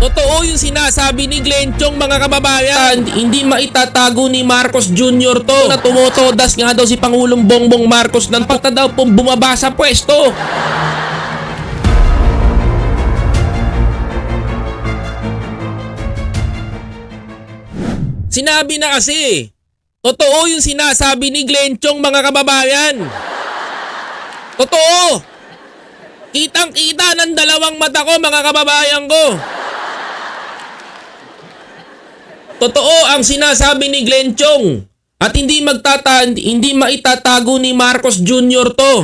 Totoo yung sinasabi ni Glenn Chong, mga kababayan. Hindi maitatago ni Marcos Jr. to na tumotodas nga daw si Pangulong Bongbong Marcos ng pagka daw pong bumaba sa pwesto. Sinabi na kasi, totoo yung sinasabi ni Glenn Chong, mga kababayan. Totoo. Kitang-kita ng dalawang mata ko, mga kababayan ko. Totoo ang sinasabi ni Glenn Chong at hindi maitatago ni Marcos Jr. to.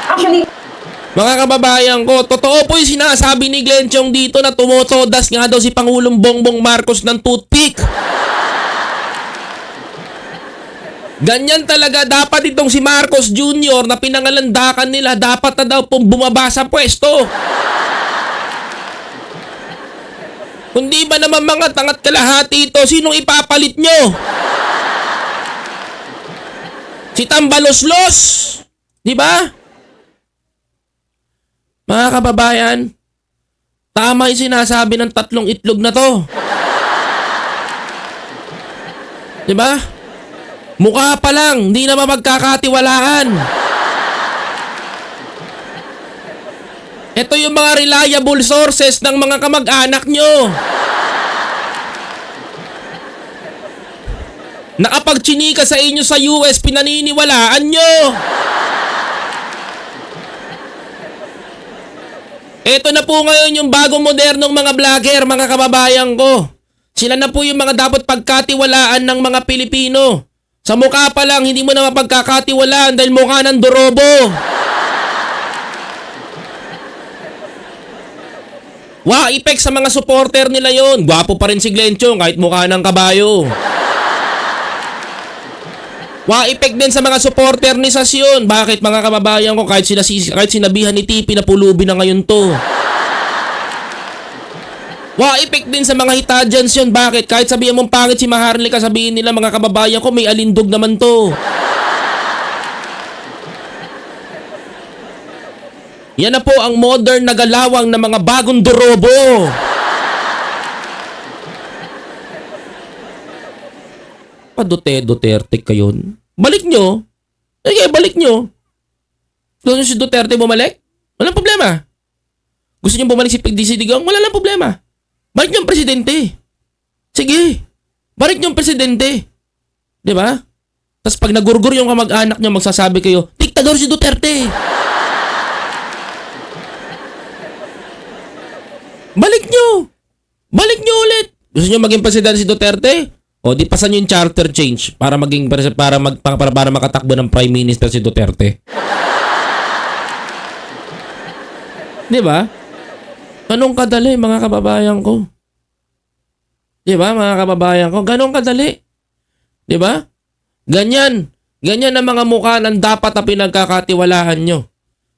Actually, mga kababayan ko, totoo po yung sinasabi ni Glenn Chong dito na tumotodas nga daw si Pangulong Bongbong Marcos ng toothpick. Ganyan talaga dapat itong si Marcos Jr. na pinangalandakan nila, dapat na daw pong bumaba sa pwesto. Kundi ba naman mga tangat kalahati ito, sinong ipapalit nyo? Si Tambaloslos? Di ba? Mga kababayan, tama yung sinasabi ng tatlong itlog na to. Di ba? Mukha pa lang, hindi naman magkakatiwalaan. Ito yung mga reliable sources ng mga kamag-anak nyo. Nakapagchinika sa inyo sa US, pinaniniwalaan nyo. Ito na po ngayon yung bagong modernong mga vlogger, mga kababayan ko. Sila na po yung mga dapat pagkatiwalaan ng mga Pilipino. Sa mukha pa lang, hindi mo na mapagkakatiwalaan dahil mukha ng dorobo. Effect sa mga supporter nila yon. Gwapo pa rin si Glenn Chong kahit mukha ng kabayo. Effect din sa mga supporter ni Sasyon. Bakit, mga kababayan ko, kahit sinabihan ni TP na pulubi na ngayon to. Effect din sa mga hitadjans yun. Bakit? Kahit sabihin mong pangit si Maharlika, sabihin nila, mga kababayan ko, may alindog naman to. Yan na po ang modern na galawang ng mga bagong dorobo. Duterte kayon. Balik nyo. Sige, balik nyo. Gusto nyo si Duterte bumalik? Walang problema. Gusto nyo bumalik si PDC Digong? Wala lang problema. Balik nyo ang presidente. Sige. Balik nyo ang presidente. Diba? Tapos pag nagurgur yung kamag-anak nyo, magsasabi kayo, diktador si Duterte. Balik nyo! Balik nyo ulit! Gusto nyo maging presidente si Duterte? O di pasan nyo yung charter change para makatakbo ng prime minister si Duterte. Di ba? Ganong kadali, mga kababayan ko. Di ba, mga kababayan ko? Ganong kadali. Di ba? Ganyan. Ganyan ang mga mukha ng dapat na pinagkakatiwalaan nyo.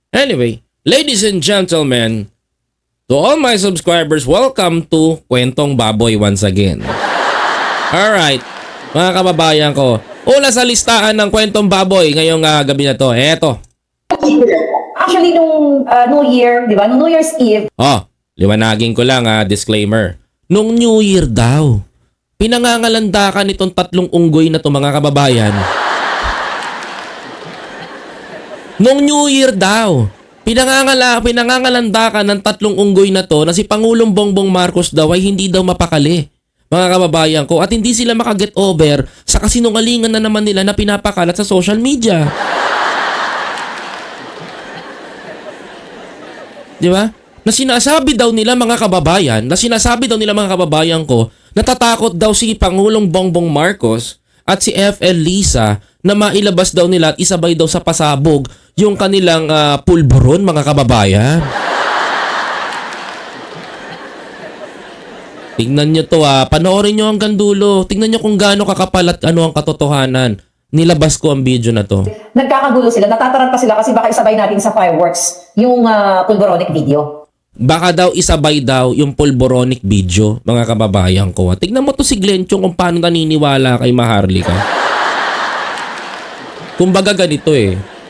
Anyway, ladies and gentlemen, to all my subscribers, welcome to Kwentong Baboy once again. Alright, mga kababayan ko, una sa listahan ng Kwentong Baboy ngayong gabi na to, eto. actually nung New Year, di ba? Nung New Year's Eve. Liwanagin ko lang disclaimer. Nung New Year daw, pinangangalandakan itong tatlong unggoy na to, mga kababayan. Nung New Year daw, pinangangalandakan ng tatlong unggoy na to na si Pangulong Bongbong Marcos daw ay hindi daw mapakali, mga kababayan ko, at hindi sila makaget over sa kasinungalingan na naman nila na pinapakalat sa social media. Di ba? Na sinasabi daw nila, mga kababayan ko, natatakot daw si Pangulong Bongbong Marcos at si FL Lisa na mailabas daw nila at isabay daw sa pasabog yung kanilang pulburon, mga kababayan. Tingnan nyo to panoorin nyo hanggang dulo. Tingnan nyo kung gaano kakapal at ano ang katotohanan. Nilabas ko ang video na to. Nagkakagulo sila, natataranta sila kasi baka isabay natin sa fireworks yung pulboronic video. Baka daw isabay daw yung pulboronic video, mga kababayan ko. Tignan mo to si Glenn Chong kung paano naniniwala kay Maharlika. Kumbaga ganito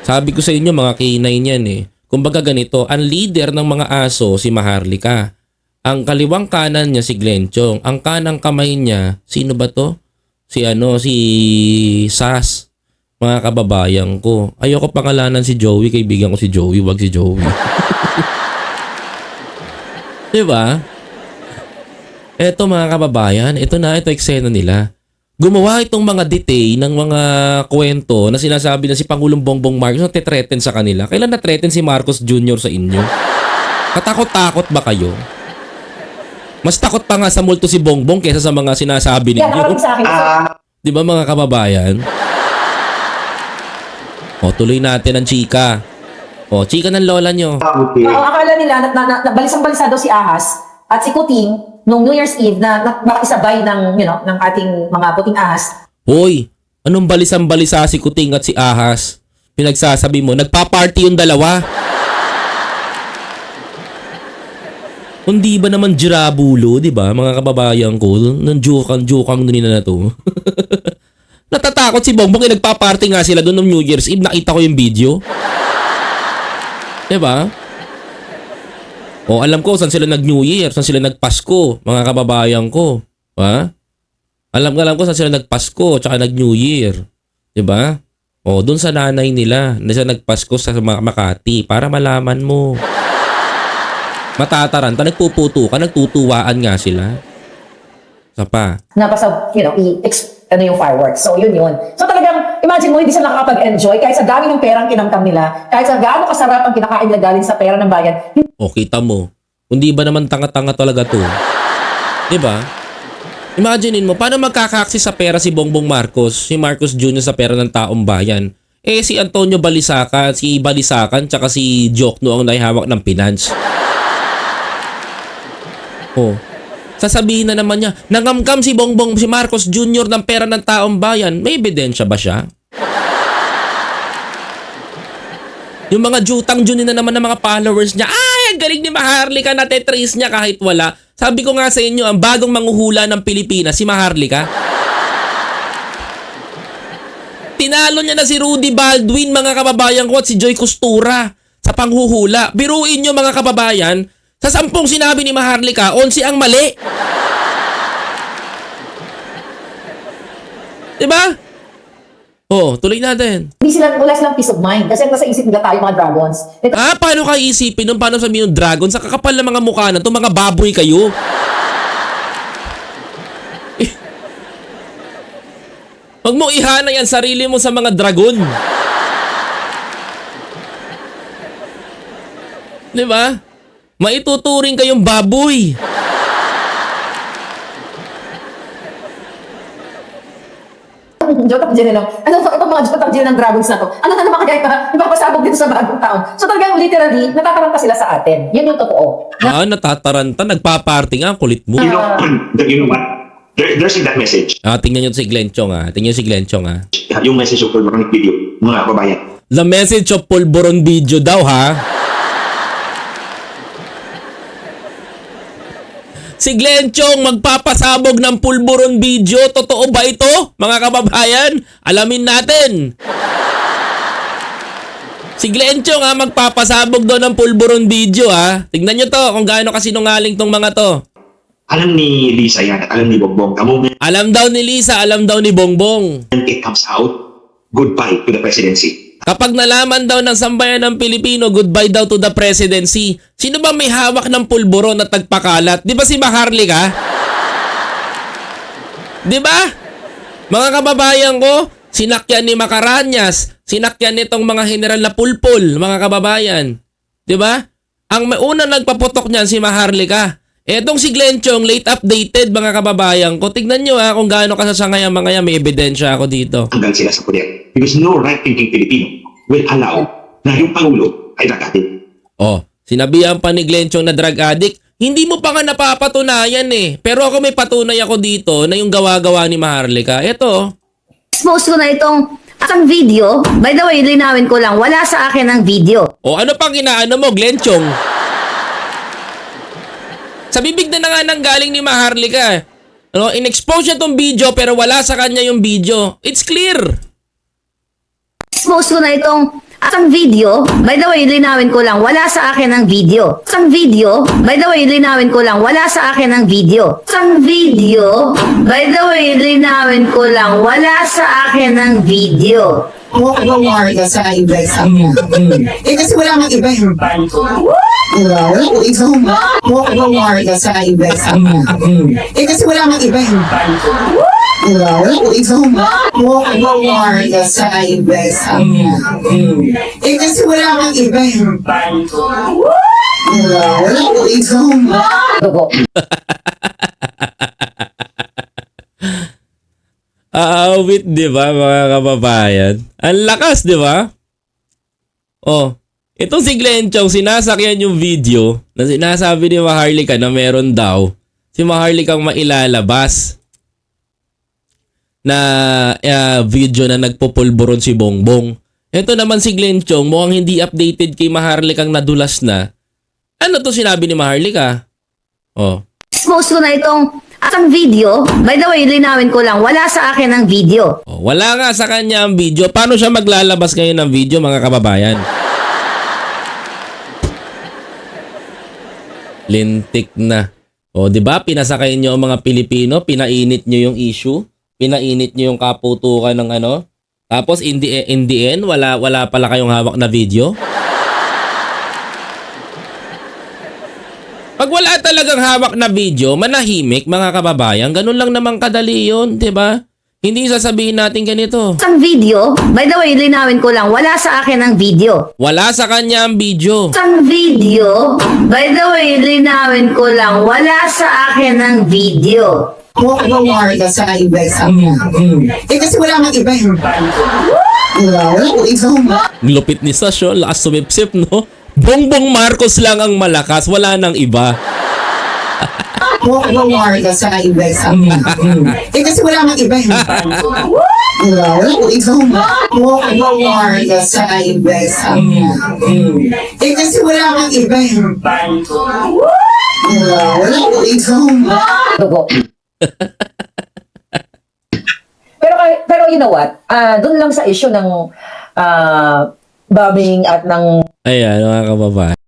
sabi ko sa inyo, mga K9 yan Kumbaga ganito, ang leader ng mga aso si Maharlika. Ang kaliwang kanan niya si Glenn Chong. Ang kanang kamay niya, sino ba to? Si Sas. Mga kababayan ko. Ayoko pangalanan si Joey, kaibigan ko si Joey, wag si Joey. Diba? Eto mga kababayan, ito eksena nila. Gumawa itong mga detail ng mga kwento na sinasabi na si Pangulong Bongbong Marcos na tetreten sa kanila. Kailan na-threaten si Marcos Jr. sa inyo? Katakot-takot ba kayo? Mas takot pa nga sa multo si Bongbong kaysa sa mga sinasabi Yan, ninyo. nakarating sa akin. Di ba mga kababayan? O, tuloy natin ang chika. O, chika ng lola nyo. Okay. Ang akala nila na balisang-balisa daw si Ahas at si Kuting nung New Year's Eve na makisabay ng, ng ating mga puting ahas. Hoy, anong balisang-balisa si Kuting at si Ahas? Pinagsasabi mo, nagpa-party yung dalawa. Hindi ba naman jirabulo, di ba? Mga kababayan ko, nang jukang nila na to. Natatakot si Bongbong, nagpa-party nga sila doon ng New Year's Eve. Nakita ko yung video. Di ba? O, alam ko saan sila nag-New Year, saan sila nag-Pasko, mga kababayan ko. Ha? Alam ko saan sila nag-Pasko, tsaka nag-New Year. Di ba? O, doon sa nanay nila, na sila nag-Pasko sa Makati, para malaman mo. Matataranta, nagpuputukan, nagtutuwaan nga sila. Sa pa. Napasa, yung fireworks. So, yun. So, talagang, imagine mo, hindi sila nakakapag-enjoy kahit sa dami ng perang kinamtam nila, kahit sa gaano kasarap ang kinakain nila galing sa pera ng bayan. O, kita mo. Hindi ba naman tanga-tanga talaga to? Diba? Imaginein mo, paano magkaka-access sa pera si Bongbong Marcos, si Marcos Jr. sa pera ng taong bayan? Eh, si Antonio Balisacan, si Balisacan, tsaka si Jokno ang naihawak ng finance. Oh. Sasabihin na naman niya, nangamkam si Marcos Jr. ng pera ng taong bayan. May ebidensya ba siya? Yung mga jutang Juni na naman ng mga followers niya, ay, ang galing ni Maharlika na tetris niya kahit wala. Sabi ko nga sa inyo, ang bagong manguhula ng Pilipinas, si Maharlika. Tinalo niya na si Rudy Baldwin, mga kababayan ko, at si Joy Costura sa panghuhula. Biruin niyo mga kababayan, sa 10 sinabi ni Maharlika, 11 ang mali. Diba? Oh, tuloy natin. Wala silang peace of mind kasi nasa isip nila tayo mga dragons. Paano kayo isipin nun? Paano sabihin yung dragon? Sa kakapal na mga mukha na to, mga baboy kayo. Huwag mo ihana yan sarili mo sa mga dragon. Diba? Maituturing kayong baboy. Jotak Jen lang. Ano itong mga Jotak Jen ng dragons na to? Ano na naman kaya ipapasabog dito sa bagong taon? So talagang literally, natataranta sila sa atin. Yun yung totoo. Natataranta. Nagpa-party nga. Kulit mo. You know what? There's in that message. Tingnan nyo si Glenn Chong Tingnan nyo si Glenn Chong Yung message of Pulboronic video, mga kababayan. The message of Pulboron video daw ha. Si Glenn Chong magpapasabog ng pulburon video. Totoo ba ito, mga kababayan? Alamin natin. Si Glenn Chong magpapasabog daw ng pulburon video ha. Tignan nyo to kung gaano kasinungaling tong mga to. Alam ni Lisa yan at alam ni Bongbong. The moment Alam daw ni Lisa, alam daw ni Bongbong. it comes out, goodbye to the presidency. Kapag nalaman daw ng sambayan ng Pilipino, goodbye daw to the presidency. Sino ba may hawak ng pulburon at tagpakalat? Di ba si Maharlika? Di ba? Mga kababayan ko, sinakyan ni Macaranyas, sinakyan nitong mga general na pulpul, mga kababayan. Di ba? Ang unang nagpaputok niyan si Maharlika. Etong si Glenn Chong, late updated, mga kababayan ko. Tignan nyo kung gaano kasasangaya mga may ebidensya ako dito. Hanggang sila sa poder. Because no right-thinking Filipino will allow na yung Pangulo ay drug-addict. Sinabihan pa ni Glenn Chong na drug addict. Hindi mo pa nga napapatunayan eh. Pero ako may patunay ako dito na yung gawa-gawa ni Maharlika. Ito. Expose ko na itong aking video. By the way, linawin ko lang, wala sa akin ang video. Ano pang inaano mo, Glenn Chong? Sa bibig na nga nang galing ni Maharlika. In-expose niya tong video pero wala sa kanya yung video. It's clear. Expose ko na itong At ang video, by the way, linawin ko lang, wala sa akin ang video. At ang video, by the way, linawin ko lang, wala sa akin ang video. At ang video, by the way, linawin ko lang, wala sa akin ang video. Walk the warga sa iba sa Eh kasi wala mang iba yung wala ko ikaw walk the warga sa iba sa Eh kasi wala mang iba yung wala ko ikaw walk the warga sa iba sa Eh kasi wala mang iba yung wala ko ikaw Dugo. Aawit, di ba, mga kababayan? Ang lakas, di ba? Oh, itong si Glenn Chong, sinasakyan yung video na sinasabi ni Maharlika na meron daw si Maharlikang mailalabas na video na nagpupulburon si Bongbong. Ito naman si Glenn Chong, mukhang hindi updated kay Maharlikang nadulas na. Ano to sinabi ni Maharlika? Oh. Expose ko na itong at ang video, by the way, linawin ko lang, wala sa akin ang video. Oh, wala nga sa kanya ang video. Paano siya maglalabas ngayon ng video, mga kababayan? Lintik na. O, di ba? Pinasakay niyo ang mga Pilipino, pinainit niyo yung issue, pinainit niyo yung kaputukan ng ano. Tapos in the end, wala pala kayong hawak na video. Pag wala talagang hawak na video, manahimik, mga kababayan. Ganun lang naman kadali yun, di ba? Hindi sasabihin natin ganito. At ang video, by the way, linawin ko lang, wala sa akin ang video. Wala sa kanya ang video. At ang video, by the way, linawin ko lang, wala sa akin ang video. walk the warga sa iba sa Eh kasi wala mang iba yung wala ko ikaw Lupit ni Sasho, lakas sumipsip, no? Bongbong Marcos lang ang malakas, wala nang iba. walk the warga sa iba sa Eh kasi wala mang iba yung wala ko ikaw walk the warga sa iba sa Eh kasi wala mang iba yung wala ko ikaw Dugo. pero you know what? Doon lang sa issue ng bombing at ng Ayan, mga kababayan.